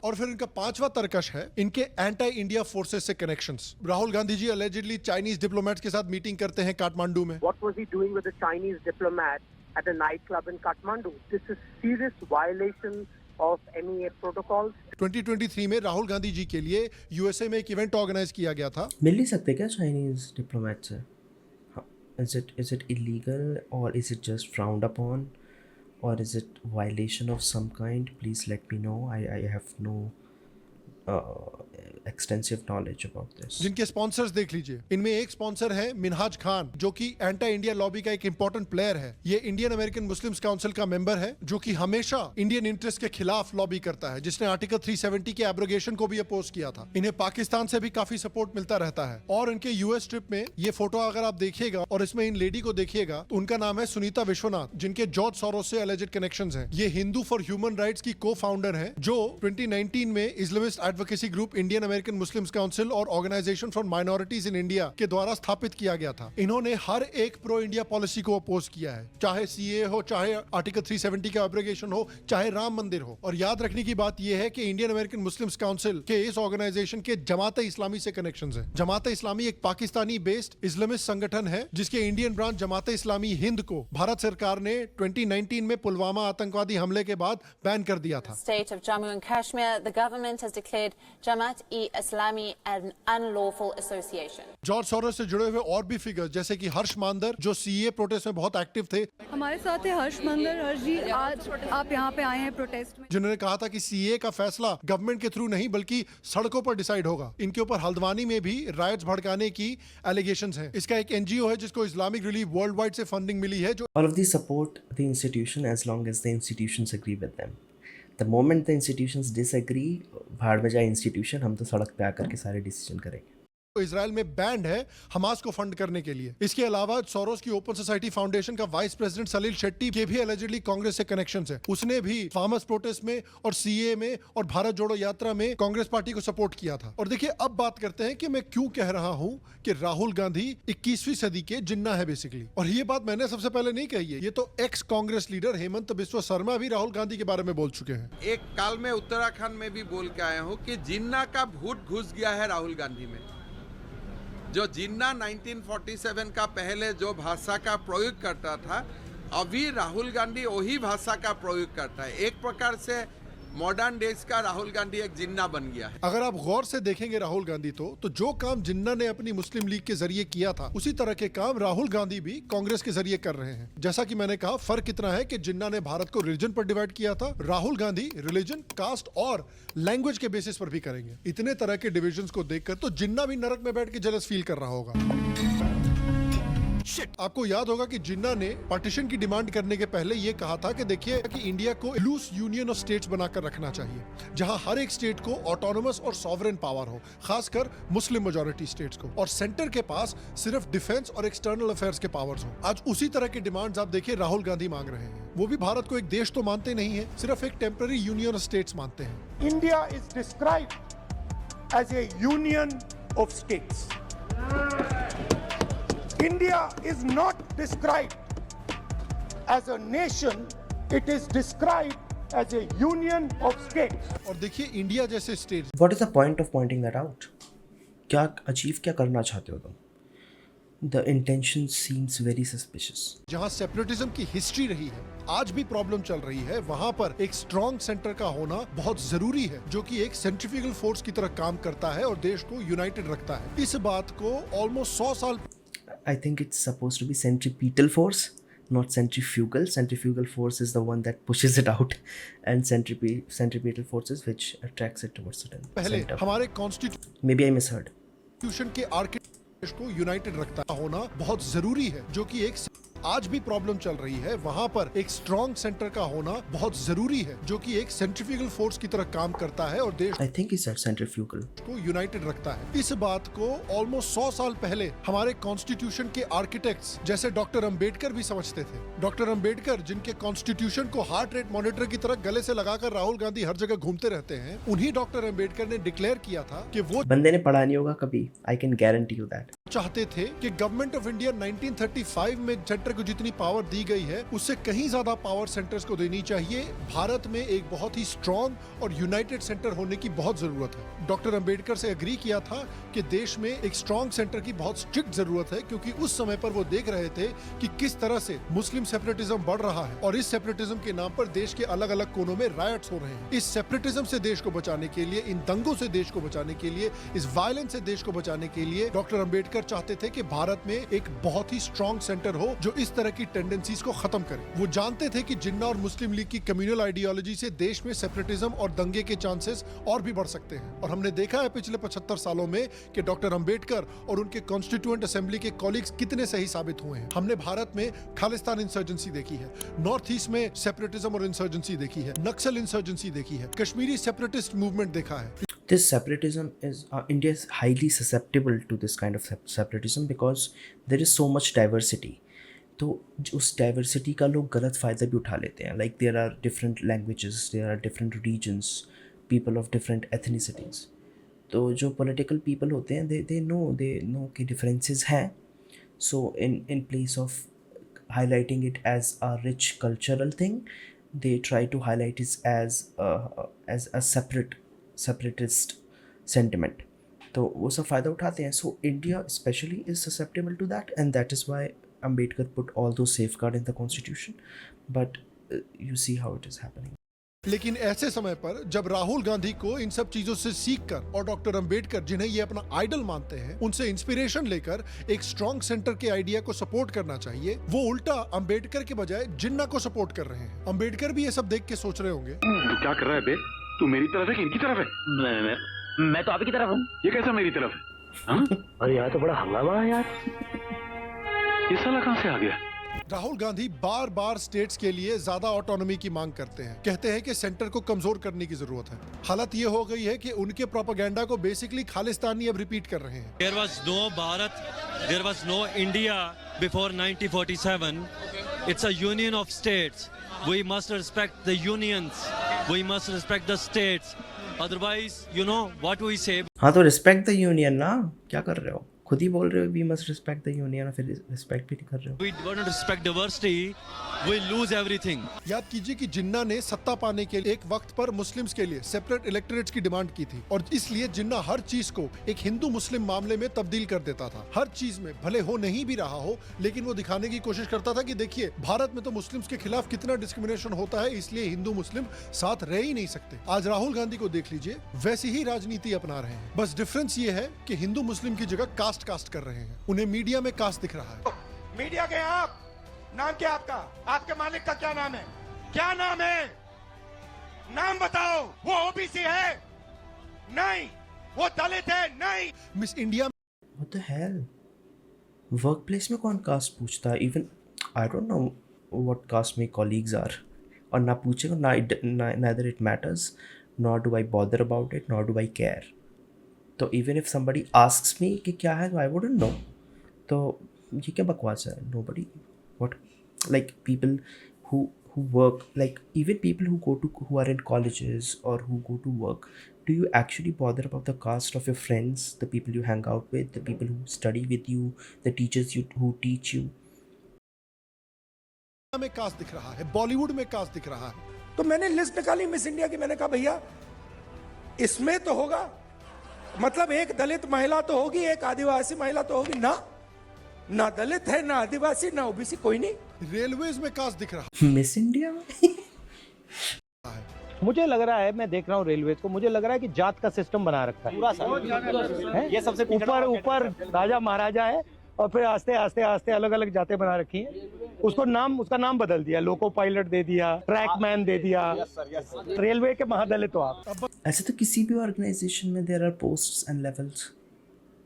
और फिर इनका पांचवा तर्कश है इनके एंटी इंडिया फोर्सेस से connections. Rahul Gandhi ji allegedly Chinese diplomats के साथ मीटिंग करते हैं काठमांडू में। What was he doing with a Chinese diplomat at a nightclub in Kathmandu? This is serious violation of MEA protocols. 2023 में राहुल गांधी जी के लिए यूएसए में एक इवेंट ऑर्गेनाइज किया गया था। मिल नहीं सकते क्या चाइनीज डिप्लोमेट से? Is it illegal or is it just frowned upon or is it violation of some kind? Please let me know. I have no extensive knowledge about this. जिनके sponsors देख लीजिए, इनमें एक स्पॉन्सर है मिनहाज खान जो कि anti India lobby का एक इंपॉर्टेंट प्लेयर है। ये इंडियन अमेरिकन मुस्लिम्स काउंसिल का मेंबर है जो कि हमेशा इंडियन इंटरेस्ट के खिलाफ लॉबी करता है, जिसने आर्टिकल 370 के एब्रोगेशन को भी अपोज किया था। इन्हें पाकिस्तान से भी काफी सपोर्ट मिलता रहता है। और इनके यूएस ट्रिप में ये फोटो अगर आप देखिएगा और इसमें इन लेडी को देखिएगा तो उनका नाम है सुनीता विश्वनाथ, जिनके जॉर्ज सोरोस से एलिजेड कनेक्शंस हैं। ये हिंदू फॉर ह्यूमन राइट्स की को फाउंडर है जो 2019 में Islamist advocacy group Indian American Muslims council और organisation for minorities in India के द्वारा स्थापित किया गया था। इन्होंने हर एक प्रो इंडिया पॉलिसी को अपोज किया है, चाहे सीए हो, चाहे आर्टिकल 370 का एब्रोगेशन हो, चाहे राम मंदिर हो। और याद रखने की बात यह है कि इंडियन अमेरिकन मुस्लिम्स काउंसिल के इस ऑर्गेनाइजेशन के जमात इस्लामी से कनेक्शंस हैं। जमात इस्लामी एक पाकिस्तानी बेस्ड इस्लामिस्ट संगठन है जिसके इंडियन ब्रांच जमात इस्लामी हिंद को भारत सरकार ने 2019 में पुलवामा आतंकवादी हमले के बाद बैन कर दिया था। State of Jammu and Kashmir, the government has declared Jamaat-e-Islami an unlawful association. George Soros से जुड़े हुए और भी फिगर्स जैसे कि हर्ष मांदर जो सीए प्रोटेस्ट में बहुत एक्टिव थे। हमारे साथ है हर्ष मंदर। हर्ष जी, आज आप यहाँ पे आए हैं प्रोटेस्ट में, जिन्होंने कहा था कि सीए का फैसला गवर्नमेंट के थ्रू नहीं बल्कि सड़कों पर डिसाइड होगा। इनके ऊपर हल्द्वानी में भी राइट्स भड़काने की एलिगेशंस हैं। इसका एक एनजीओ है जिसको इस्लामिक रिलीफ वर्ल्ड वाइड से फंडिंग मिली है। जो All of these support the institution as long as the institutions agree with them. The moment the institutions disagree, भाड़ में जाए इंस्टीट्यूशन, हम तो सड़क पे आकर के सारे डिसीजन करेंगे। इजराइल में बैंड है हमास को फंड करने के लिए। इसके अलावा सोरोस की ओपन सोसाइटी फाउंडेशन का वाइस प्रेसिडेंट सलील शेट्टी के भी एलिजिडली कांग्रेस से कनेक्शंस है। उसने भी फार्मर्स प्रोटेस्ट में और सीए में और भारत जोड़ो यात्रा में कांग्रेस पार्टी को सपोर्ट किया था। और देखिए, अब बात करते हैं कि मैं क्यों कह रहा हूं कि राहुल गांधी 21वीं सदी के जिन्ना है बेसिकली। और ये बात मैंने सबसे पहले नहीं कही है, ये तो एक्स कांग्रेस लीडर हेमंत बिस्वा शर्मा भी राहुल गांधी के बारे में बोल चुके हैं। एक काल में उत्तराखंड में भी बोल के आया हूँ कि जिन्ना का भूत घुस गया है राहुल गांधी में। जो जिन्ना 1947 का पहले जो भाषा का प्रयोग करता था, अभी राहुल गांधी वही भाषा का प्रयोग करता है। एक प्रकार से मॉडर्न डेज का राहुल गांधी एक जिन्ना बन गया है। अगर आप गौर से देखेंगे राहुल गांधी तो जो काम जिन्ना ने अपनी मुस्लिम लीग के जरिए किया था, उसी तरह के काम राहुल गांधी भी कांग्रेस के जरिए कर रहे हैं। जैसा कि मैंने कहा, फर्क इतना है कि जिन्ना ने भारत को रिलीजन पर डिवाइड किया था, राहुल गांधी रिलीजन, कास्ट और लैंग्वेज के बेसिस पर भी करेंगे। इतने तरह के डिविजन्स को देखकर तो जिन्ना भी नरक में बैठ के जेलस फील कर रहा होगा। आपको याद होगा कि जिन्ना ने पार्टीशन की डिमांड करने के पहले ये कहा था कि देखिए कि इंडिया को लूज यूनियन ऑफ स्टेट्स बनाकर रखना चाहिए, जहां हर एक स्टेट को ऑटोनोमस और सॉवरेन पावर हो, खासकर मुस्लिम मेजॉरिटी स्टेट्स को, और सेंटर के पास सिर्फ डिफेंस और एक्सटर्नल अफेयर्स के पावर्स हो। आज उसी तरह की डिमांड्स आप देखिए राहुल गांधी मांग रहे हैं। वो भी भारत को एक देश तो मानते नहीं है, सिर्फ एक टेम्पररी यूनियन ऑफ स्टेट्स मानते हैं। India is described as a union of states. India is not described as a nation, it is described as a union of states. और देखिए इंडिया जैसे state, What is the point of pointing that out? क्या achieve क्या करना चाहते हो तुम? The intention seems very suspicious. जहां सेपरेटिज्म की हिस्ट्री रही है, आज भी प्रॉब्लम चल रही है, वहां पर एक स्ट्रॉन्ग सेंटर का होना बहुत जरूरी है, जो कि एक सेंट्रीफ्यूगल फोर्स की तरह काम करता है और देश को यूनाइटेड रखता है। इस बात को ऑलमोस्ट 100 साल I think it's supposed to be centripetal force, not centrifugal. Centrifugal force is the one that pushes it out, and centripetal force is which attracts it towards the पहले center. हमारे constitution Maybe I misheard. के architecture को United रखता होना बहुत जरूरी है, जो कि एक आज भी प्रॉब्लम चल रही है, वहां पर एक स्ट्रॉन्ग सेंटर का होना बहुत जरूरी है, जो कि एक सेंट्रीफ्यूगल फोर्स की तरह काम करता है और देश I think he said centrifugal. को यूनाइटेड रखता है। इस बात को ऑलमोस्ट 100 साल पहले हमारे कॉन्स्टिट्यूशन के आर्किटेक्ट्स जैसे डॉक्टर अंबेडकर भी समझते थे। डॉक्टर अंबेडकर, जिनके कॉन्स्टिट्यूशन को हार्ट रेट मॉनिटर की तरह गले से लगाकर राहुल गांधी हर जगह घूमते रहते हैं, उन्हीं डॉक्टर अंबेडकर ने डिक्लेयर किया था कि वो बंदे ने पढ़ा नहीं होगा कभी, I can guarantee you that. चाहते थे कि गवर्नमेंट ऑफ इंडिया 1935 में सेंटर को जितनी पावर दी गई है उससे कहीं ज्यादा पावर सेंटर्स को देनी चाहिए। भारत में एक बहुत ही स्ट्रॉन्ग और यूनाइटेड सेंटर होने की बहुत जरूरत है। डॉक्टर अंबेडकर से एग्री किया था कि देश में एक स्ट्रॉन्ग सेंटर की बहुत स्ट्रिक्ट जरूरत है, क्योंकि उस समय पर वो देख रहे थे कि किस तरह से मुस्लिम सेपरेटिज्म बढ़ रहा है और इस सेपरेटिज्म के नाम पर देश के अलग अलग कोनों में रायट्स हो रहे हैं। इस सेपरेटिज्म से देश को बचाने के लिए, इन दंगों से देश को बचाने के लिए, इस वायलेंस से देश को बचाने के लिए डॉक्टर अंबेडकर चाहते थे कि भारत में एक बहुत ही स्ट्रॉन्ग सेंटर हो जो इस तरह की टेंडेंसीज को खत्म करे। वो जानते थे कि जिन्ना और मुस्लिम लीग की कम्युनल आइडियोलॉजी से देश में सेपरेटिज्म और दंगे के चांसेस और भी बढ़ सकते हैं, और हमने देखा है पिछले 75 सालों में कि डॉक्टर अंबेडकर और उनके कॉन्स्टिट्यूएंट असेंबली के कॉलीग्स कितने सही साबित हुए हैं। हमने भारत में खालिस्तान इंसर्जेंसी देखी है, नॉर्थ ईस्ट में सेपरेटिज्म और इंसर्जेंसी देखी है, नक्सल इंसर्जेंसी देखी है, कश्मीरी सेपरेटिस्ट मूवमेंट देखा है। This separatism is India is highly susceptible to this kind of separatism because there is so much diversity. तो उस डाइवर्सिटी का लोग गलत फ़ायदा भी उठा लेते हैं। Like there are different languages, there are different regions, people of different ethnicities. तो जो पॉलिटिकल पीपल होते हैं दे नो कि डिफरेंसेस हैं। So in place of highlighting it as a rich cultural thing, they try to highlight it as a separatist sentiment. तो वो सब फ़ायदा उठाते हैं। So India especially is susceptible to that, and that is why Ambedkar put all those safeguards in the constitution. But you see how it is happening. लेकिन ऐसे समय पर जब राहुल गांधी को इन सब चीजों से सीखकर और डॉक्टर अंबेडकर जिन्हें ये अपना आइडल मानते हैं उनसे इंस्पिरेशन लेकर एक स्ट्रॉन्ग सेंटर के आइडिया को सपोर्ट करना चाहिए, वो उल्टा अंबेडकर के बजाय जिन्ना को सपोर्ट कर रहे हैं। अंबेडकर भी ये सब देख के सोच रहे होंगे, तू क्या कर रहा है बे? तू मेरी तरफ है कि इनकी तरफ है? मैं तो आप ही की तरफ हूँ। ये कैसा मेरी तरफ है? हाँ? अरे यार तो बड़ा हंगामा है यार। ये साला कहाँ से आ गया? राहुल गांधी बार बार स्टेट्स के लिए ज्यादा ऑटोनॉमी की मांग करते हैं, कहते हैं कि सेंटर को कमजोर करने की जरूरत है। हालत ये हो गई है कि उनके प्रोपेगेंडा को बेसिकली खालिस्तानी अब रिपीट कर रहे हैं। There was no Bharat, there was no India before 1947. It's a union of states. We must respect the unions. We must respect the states. Otherwise, you know what we say. हाँ तो respect the union ना, क्या कर रहे हो? खुद ही बोल रहे हो we must respect the union, फिर रिस्पेक्ट भी नहीं कर रहे हो। We don't respect diversity. We lose everything. याद कीजिए कि जिन्ना ने सत्ता पाने के लिए एक वक्त पर मुस्लिम्स के लिए सेपरेट इलेक्टोरेट्स की डिमांड की थी, और इसलिए जिन्ना हर चीज को एक हिंदू मुस्लिम मामले में तब्दील कर देता था। हर चीज में भले हो नहीं भी रहा हो, लेकिन वो दिखाने की कोशिश करता था कि देखिए भारत में तो मुस्लिम्स के खिलाफ कितना डिस्क्रिमिनेशन होता है, इसलिए हिंदू मुस्लिम साथ रह ही नहीं सकते। आज राहुल गांधी को देख लीजिए, वैसी ही राजनीति अपना रहे हैं। बस डिफरेंस ये है कि हिंदू मुस्लिम की जगह कास्ट कर रहे हैं। उन्हें मीडिया में कास्ट दिख रहा है। मीडिया के आप, नाम क्या आपका? आपके मालिक का क्या नाम है? क्या नाम है? नाम बताओ। वो ओबीसी है? नहीं। वो दलित है? नहीं। Miss India What the hell? Work place में कौन कास्ट पूछता है? Even I don't know what caste my colleagues are, और ना पूछेगा ना, neither it matters, nor do I bother about it, nor do I care. तो even if somebody asks me कि क्या है, तो I wouldn't know. तो ये क्या बकवास है? Nobody, what, like people who work, like even people who are in colleges or who go to work, do you actually bother about the caste of your friends, the people you hang out with, the people who study with you, the teachers who teach you? में cast दिख रहा है, बॉलीवुड में cast दिख रहा है। तो मैंने लिस्ट निकाली मिस इंडिया की, मैंने कहा भैया इसमें तो होगा, मतलब एक दलित महिला तो होगी, एक आदिवासी महिला तो होगी ना दलित है, ना आदिवासी, ना ओबीसी, कोई नहीं। रेलवेज में कास्ट दिख रहा मिस इंडिया में मुझे लग रहा है, मैं देख रहा हूँ रेलवे को, मुझे लग रहा है कि जात का सिस्टम बना रखा है पूरा। ये सबसे ऊपर राजा महाराजा है, और फिर आस्ते आस्ते अलग अलग जातें बना रखी हैं। उसका नाम बदल दिया, लोको पायलट दे दिया, ट्रैकमैन दे दिया। रेलवे के महादलित हो आप। ऐसे तो किसी भी ऑर्गेनाइजेशन में there are posts and levels,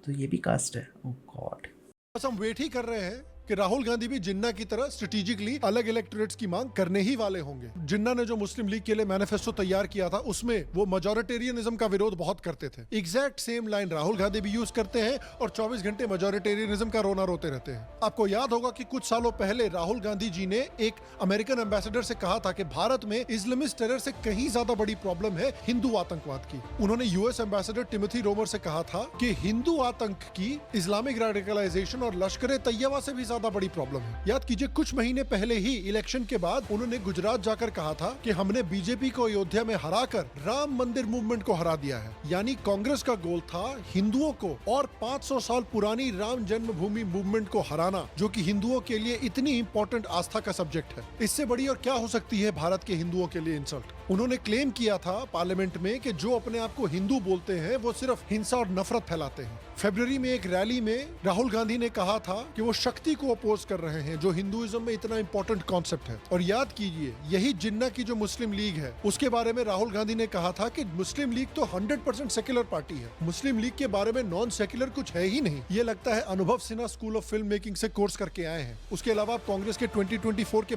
तो ये भी कास्ट है। Oh God. बस हम वेट ही कर रहे हैं कि राहुल गांधी भी जिन्ना की तरह स्ट्रेटेजिकली अलग इलेक्टोरेट्स की मांग करने ही वाले होंगे। जिन्ना ने जो मुस्लिम लीग के लिए मैनिफेस्टो तैयार किया था उसमें वो मेजॉरिटेरियनिज्म का विरोध बहुत करते थे। Exact same line Rahul Gandhi भी यूज करते हैं और 24 घंटे मेजॉरिटेरियनिज्म का रोना रोते रहते हैं। आपको याद होगा कि कुछ सालों पहले राहुल गांधी जी ने एक अमेरिकन एम्बेसडर से कहा था कि भारत में इस्लामिस्ट टेरर से कहीं ज्यादा बड़ी प्रॉब्लम है हिंदू आतंकवाद की। उन्होंने यूएस एम्बेसडर टिमोथी रोमर से कहा था कि हिंदू आतंक की इस्लामिक रेडिकलाइजेशन और लश्कर-ए-तैयबा से भी ज्यादा बड़ी प्रॉब्लम है। याद कीजिए कुछ महीने पहले ही इलेक्शन के बाद उन्होंने गुजरात जाकर कहा था कि हमने बीजेपी को अयोध्या में हराकर राम मंदिर मूवमेंट को हरा दिया है। यानी कांग्रेस का गोल था हिंदुओं को और 500 साल पुरानी राम जन्मभूमि मूवमेंट को हराना, जो कि हिंदुओं के लिए इतनी इंपॉर्टेंट आस्था का सब्जेक्ट है। इससे बड़ी और क्या हो सकती है भारत के हिंदुओं के लिए इंसल्ट। उन्होंने क्लेम किया था पार्लियामेंट में कि जो अपने आप को हिंदू बोलते हैं वो सिर्फ हिंसा और नफरत फैलाते हैं। फरवरी में एक रैली में राहुल गांधी ने कहा था कि वो शक्ति को अपोज कर रहे हैं, जो हिंदुइज्म में इतना इंपॉर्टेंट कॉन्सेप्ट है। और याद कीजिए यही जिन्ना की जो मुस्लिम लीग है उसके बारे में राहुल गांधी ने कहा था कि मुस्लिम लीग तो 100% सेक्युलर पार्टी है, मुस्लिम लीग के बारे में नॉन सेक्युलर कुछ है ही नहीं। ये लगता है अनुभव Sinha school of film making से कोर्स करके आए हैं। उसके अलावा आप कांग्रेस के 2024 के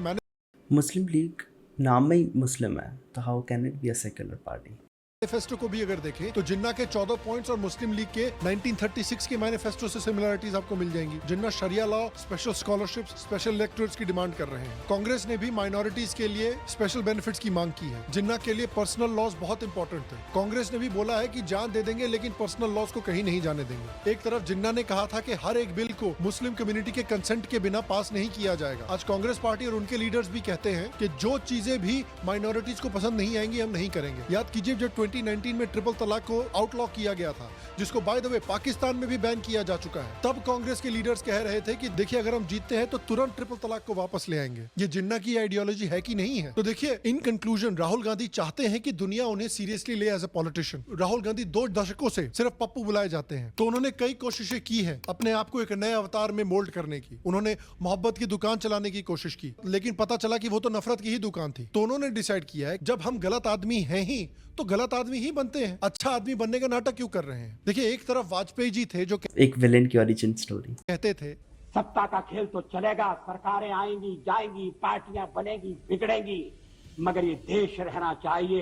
मुस्लिम लीग नाम में ही मुस्लिम है, तो how can it be a secular party? Manifesto को भी अगर देखें तो जिन्ना के 14 पॉइंट्स और मुस्लिम लीग के 1936 के मैनिफेस्टो से सिमिलरिटीज आपको मिल जाएंगी। जिन्ना शरिया law, special scholarships, special electorates की डिमांड कर रहे हैं। कांग्रेस ने भी माइनॉरिटीज के लिए स्पेशल बेनिफिट्स की मांग की है। जिन्ना के लिए पर्सनल लॉज बहुत इंपॉर्टेंट थे। कांग्रेस ने भी बोला है कि जान दे देंगे लेकिन पर्सनल लॉज को कहीं नहीं जाने देंगे। एक तरफ जिन्ना ने कहा था कि हर एक बिल को मुस्लिम कम्युनिटी के कंसेंट के बिना पास नहीं किया जाएगा। आज कांग्रेस पार्टी और उनके लीडर्स भी कहते हैं कि जो चीजें भी माइनॉरिटीज को पसंद नहीं आएंगी हम नहीं करेंगे। याद कीजिए जब 2019 में ट्रिपल तलाक को आउटलॉ किया गया था, जिसको बाय द वे पाकिस्तान में भी बैन किया जा चुका है, तब कांग्रेस के लीडर्स कह रहे थे कि देखिए अगर हम जीतते हैं तो तुरंत ट्रिपल तलाक को वापस ले आएंगे। ये जिन्ना की आइडियोलॉजी है कि नहीं है? तो देखिए इन कंक्लूजन राहुल गांधी चाहते हैं कि दुनिया उन्हें सीरियसली ले as a politician. Rahul Gandhi 2 दशकों से सिर्फ पप्पू बुलाए जाते हैं, तो उन्होंने कई कोशिशें की है अपने आप को एक नए अवतार में मोल्ड करने की। उन्होंने मोहब्बत की दुकान चलाने की कोशिश की, लेकिन पता चला कि वो तो नफरत की ही दुकान थी। तो उन्होंने डिसाइड किया है जब हम गलत आदमी हैं ही तो गलत आदमी ही बनते हैं, अच्छा आदमी बनने का नाटक क्यों कर रहे हैं? देखिए एक तरफ वाजपेयी जी थे जो एक विलेन की ओरिजिन स्टोरी कहते थे सत्ता का खेल तो चलेगा, सरकारें आएंगी जाएंगी, पार्टियां बनेगी बिगड़ेंगी, मगर ये देश रहना चाहिए,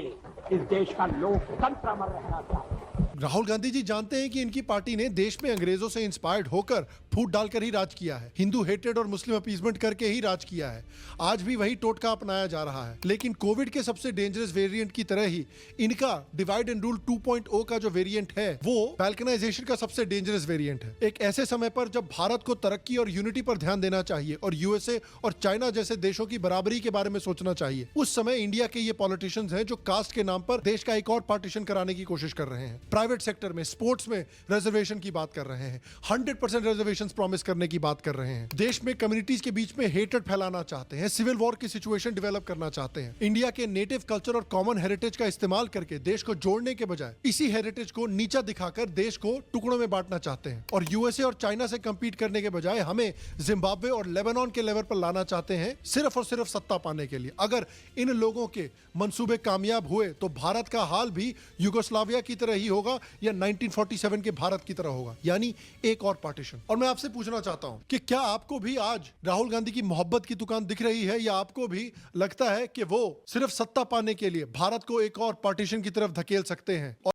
इस देश का लोकतंत्र अमर रहना चाहिए। राहुल गांधी जी जानते हैं कि इनकी पार्टी ने देश में अंग्रेजों से इंस्पायर्ड होकर फूट डालकर ही राज किया है, हिंदू हेटेड और मुस्लिम अपीसमेंट करके ही राज किया है। आज भी वही टोटका अपनाया जा रहा है, लेकिन कोविड के सबसे डेंजरस वेरिएंट की तरह ही इनका डिवाइड एंड रूल 2.0 का जो वेरिएंट है वो बाल्कनाइजेशन का सबसे डेंजरस वेरिएंट है। एक ऐसे समय पर जब भारत को तरक्की और यूनिटी पर ध्यान देना चाहिए और यूएसए और चाइना जैसे देशों की बराबरी के बारे में सोचना चाहिए, उस समय इंडिया के ये पॉलिटिशियंस हैं जो कास्ट के नाम पर देश का एक और पार्टीशन कराने की कोशिश कर रहे हैं। प्राइवेट सेक्टर में, स्पोर्ट्स में रिजर्वेशन की बात कर रहे हैं, 100% रिजर्वेशंस प्रॉमिस करने की बात कर रहे हैं, देश में कम्युनिटीज के बीच में हेटेड फैलाना चाहते हैं, सिविल वॉर की सिचुएशन डेवलप करना चाहते हैं। इंडिया के नेटिव कल्चर और कॉमन हेरिटेज का इस्तेमाल करके देश को जोड़ने के बजाय इसी हेरिटेज को नीचा दिखाकर देश को टुकड़ों में बांटना चाहते हैं। और यूएसए और चाइना से कंपीट करने के बजाय हमें जिम्बाब्वे और लेबनान के लेवल पर लाना चाहते हैं, सिर्फ और सिर्फ सत्ता पाने के लिए। अगर इन लोगों के मंसूबे कामयाब हुए तो भारत का हाल भी यूगोस्लाविया की तरह ही होगा या 1947 के भारत की तरह होगा, यानी एक और पार्टीशन। और मैं आपसे पूछना चाहता हूं कि क्या आपको भी आज राहुल गांधी की मोहब्बत की दुकान दिख रही है, या आपको भी लगता है कि वो सिर्फ सत्ता पाने के लिए भारत को एक और पार्टीशन की तरफ धकेल सकते हैं? और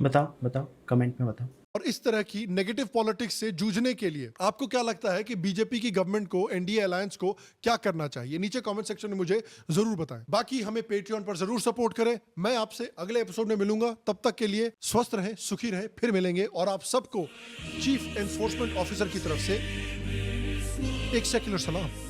बताओ कमेंट में बताओ। और इस तरह की नेगेटिव पॉलिटिक्स से जूझने के लिए आपको क्या लगता है कि बीजेपी की गवर्नमेंट को, एनडीए अलायंस को क्या करना चाहिए? नीचे कमेंट सेक्शन में मुझे जरूर बताएं। बाकी हमें पेट्रियन पर जरूर सपोर्ट करें। मैं आपसे अगले एपिसोड में मिलूंगा, तब तक के लिए स्वस्थ रहें, सुखी रहें, फिर मिलेंगे। और आप सबको चीफ एनफोर्समेंट ऑफिसर की तरफ से एक सेक्युलर सलाम।